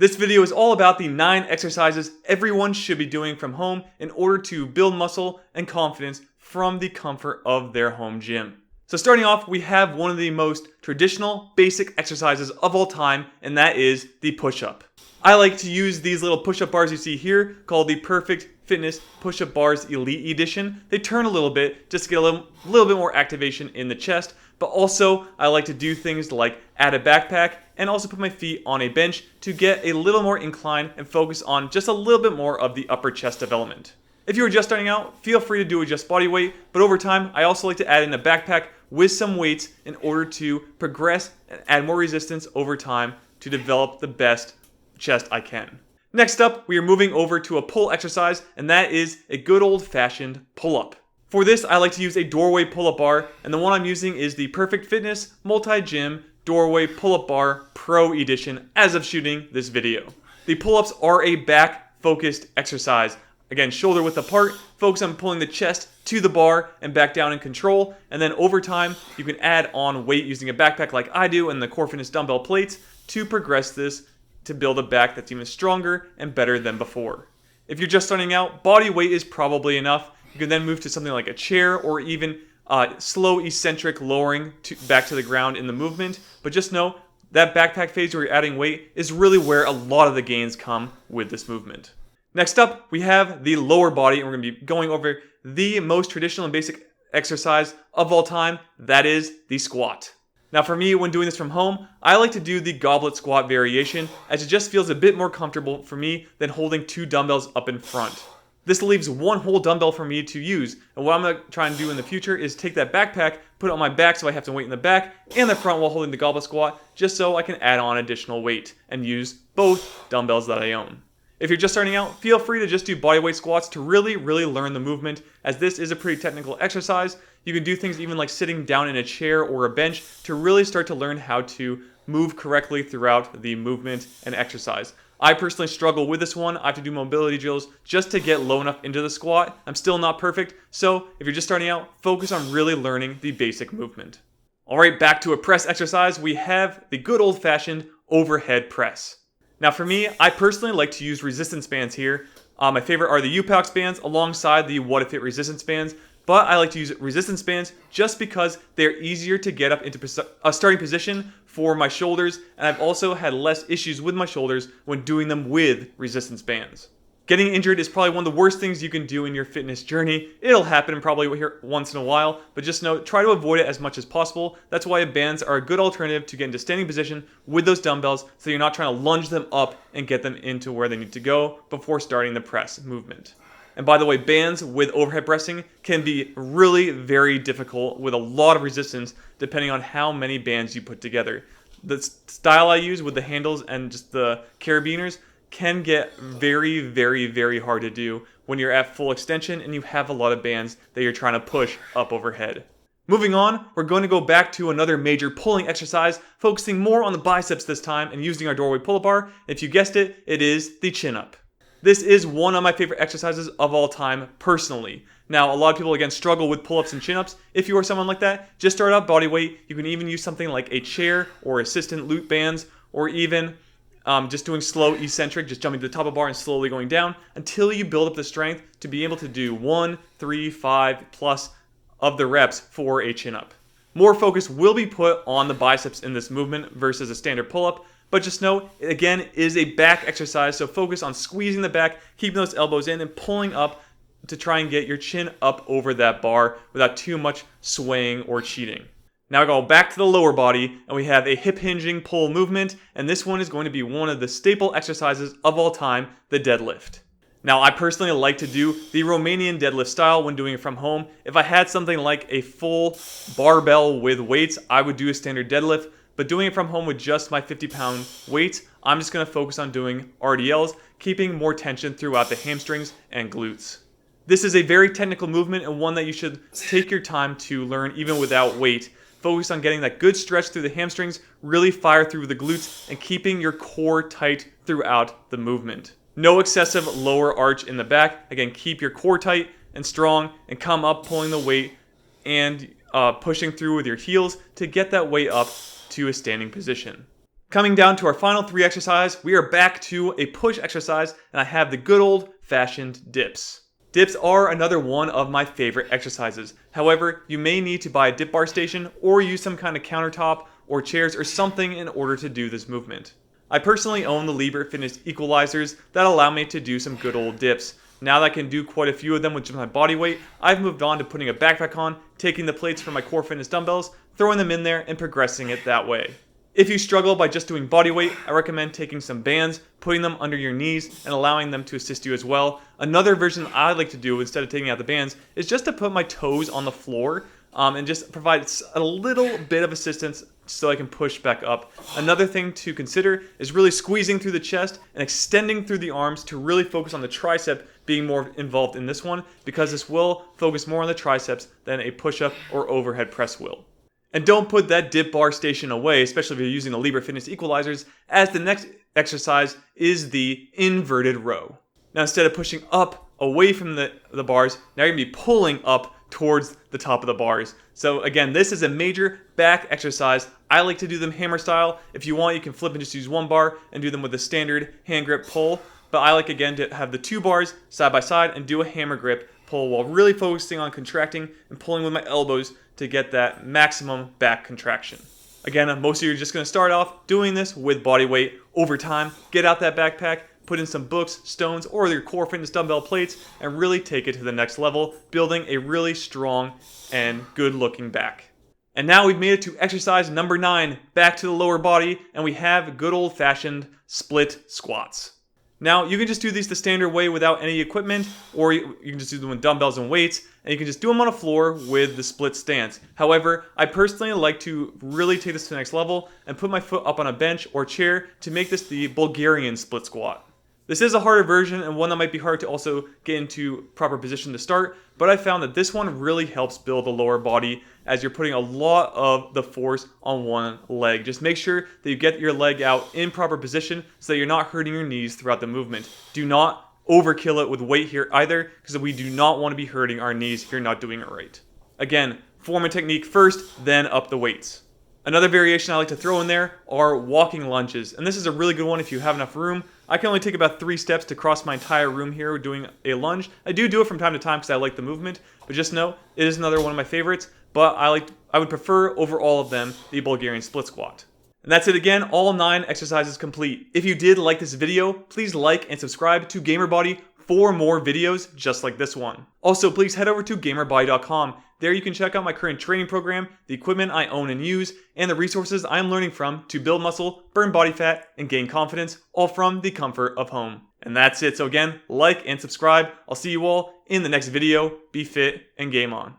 This video is all about the 9 exercises everyone should be doing from home in order to build muscle and confidence from the comfort of their home gym. So starting off, we have one of the most traditional basic exercises of all time, and that is the push-up. I like to use these little push-up bars you see here called the Perfect Fitness Push-Up Bars Elite Edition. They turn a little bit just to get a little bit more activation in the chest, but also I like to do things like add a backpack and also put my feet on a bench to get a little more incline and focus on just a little bit more of the upper chest development. If you are just starting out, feel free to do it just body weight, but over time I also like to add in a backpack with some weights in order to progress and add more resistance over time to develop the best chest I can. Next up, we are moving over to a pull exercise, and that is a good old-fashioned pull-up. For this, I like to use a doorway pull-up bar, and the one I'm using is the Perfect Fitness Multi-Gym Doorway Pull-Up Bar Pro Edition as of shooting this video. The pull-ups are a back-focused exercise. Again, shoulder width apart, focus on pulling the chest to the bar and back down in control, and then over time, you can add on weight using a backpack like I do and the Core Fitness dumbbell plates to progress this to build a back that's even stronger and better than before. If you're just starting out, body weight is probably enough. You can then move to something like a chair or even slow eccentric lowering back to the ground in the movement. But just know that backpack phase where you're adding weight is really where a lot of the gains come with this movement. Next up, we have the lower body, and we're going to be going over the most traditional and basic exercise of all time. That is the squat. Now for me, when doing this from home, I like to do the goblet squat variation as it just feels a bit more comfortable for me than holding 2 dumbbells up in front. This leaves one whole dumbbell for me to use, and what I'm going to try and do in the future is take that backpack, put it on my back so I have to weight in the back and the front while holding the goblet squat, just so I can add on additional weight and use both dumbbells that I own. If you're just starting out, feel free to just do bodyweight squats to really learn the movement, as this is a pretty technical exercise. You can do things even like sitting down in a chair or a bench to really start to learn how to move correctly throughout the movement and exercise. I personally struggle with this one. I have to do mobility drills just to get low enough into the squat. I'm still not perfect, so if you're just starting out, focus on really learning the basic movement. Alright, back to a press exercise. We have the good old-fashioned overhead press. Now for me, I personally like to use resistance bands here. My favorite are the UPALX bands alongside the What If It resistance bands, but I like to use resistance bands just because they're easier to get up into a starting position for my shoulders, and I've also had less issues with my shoulders when doing them with resistance bands. Getting injured is probably one of the worst things you can do in your fitness journey. It'll happen probably here once in a while, but just know, try to avoid it as much as possible. That's why bands are a good alternative to get into standing position with those dumbbells, so you're not trying to lunge them up and get them into where they need to go before starting the press movement. And by the way, bands with overhead pressing can be really very difficult with a lot of resistance depending on how many bands you put together. The style I use with the handles and just the carabiners can get very hard to do when you're at full extension and you have a lot of bands that you're trying to push up overhead. Moving on, we're going to go back to another major pulling exercise, focusing more on the biceps this time and using our doorway pull-up bar. If you guessed it, it is the chin-up. This is one of my favorite exercises of all time personally. Now, a lot of people again struggle with pull-ups and chin-ups. If you are someone like that, just start out body weight. You can even use something like a chair or assistant loop bands, or even just doing slow eccentric, just jumping to the top of the bar and slowly going down until you build up the strength to be able to do 1, 3, 5 plus of the reps for a chin-up. More focus will be put on the biceps in this movement versus a standard pull-up, but just know, it again is a back exercise, so focus on squeezing the back, keeping those elbows in, and pulling up to try and get your chin up over that bar without too much swaying or cheating. Now we go back to the lower body, and we have a hip hinging pull movement, and this one is going to be one of the staple exercises of all time, the deadlift. Now I personally like to do the Romanian deadlift style when doing it from home. If I had something like a full barbell with weights, I would do a standard deadlift, but doing it from home with just my 50-pound weights, I'm just going to focus on doing RDLs, keeping more tension throughout the hamstrings and glutes. This is a very technical movement and one that you should take your time to learn even without weight. Focus on getting that good stretch through the hamstrings, really fire through the glutes, and keeping your core tight throughout the movement. No excessive lower arch in the back. Again, keep your core tight and strong and come up pulling the weight and pushing through with your heels to get that weight up to a standing position. Coming down to our final 3 exercise, we are back to a push exercise, and I have the good old-fashioned dips. Dips are another one of my favorite exercises. However, you may need to buy a dip bar station or use some kind of countertop or chairs or something in order to do this movement. I personally own the Libre Fitness equalizers that allow me to do some good old dips. Now that I can do quite a few of them with just my body weight, I've moved on to putting a backpack on, taking the plates from my Core Fitness dumbbells, throwing them in there, and progressing it that way. If you struggle by just doing body weight, I recommend taking some bands, putting them under your knees, and allowing them to assist you as well. Another version I like to do instead of taking out the bands is just to put my toes on the floor and just provide a little bit of assistance so I can push back up. Another thing to consider is really squeezing through the chest and extending through the arms to really focus on the tricep being more involved in this one, because this will focus more on the triceps than a push-up or overhead press will. And don't put that dip bar station away, especially if you're using the Libre Fitness equalizers, as the next exercise is the inverted row. Now, instead of pushing up away from the bars, now you're going to be pulling up towards the top of the bars. So again, this is a major back exercise. I like to do them hammer style. If you want, you can flip and just use one bar and do them with a standard hand grip pull. But I like, again, to have the 2 bars side by side and do a hammer grip pull while really focusing on contracting and pulling with my elbows to get that maximum back contraction. Again, most of you are just going to start off doing this with body weight. Over time, get out that backpack, put in some books, stones, or your Core Fitness dumbbell plates, and really take it to the next level, building a really strong and good looking back. And now we've made it to exercise number 9, back to the lower body, and we have good old fashioned split squats. Now, you can just do these the standard way without any equipment, or you can just do them with dumbbells and weights, and you can just do them on a floor with the split stance. However, I personally like to really take this to the next level and put my foot up on a bench or chair to make this the Bulgarian split squat. This is a harder version and one that might be hard to also get into proper position to start, but I found that this one really helps build the lower body as you're putting a lot of the force on one leg. Just make sure that you get your leg out in proper position so that you're not hurting your knees throughout the movement. Do not overkill it with weight here either, because we do not want to be hurting our knees if you're not doing it right. Again, form and technique first, then up the weights. Another variation I like to throw in there are walking lunges, and this is a really good one if you have enough room. I can only take about 3 steps to cross my entire room here doing a lunge. I do it from time to time because I like the movement, but just know it is another one of my favorites, but I would prefer over all of them the Bulgarian split squat. And that's it again, all 9 exercises complete. If you did like this video, please like and subscribe to GamerBody for more videos just like this one. Also, please head over to GamerBody.com. There you can check out my current training program, the equipment I own and use, and the resources I am learning from to build muscle, burn body fat, and gain confidence, all from the comfort of home. And that's it. So again, like and subscribe. I'll see you all in the next video. Be fit and game on.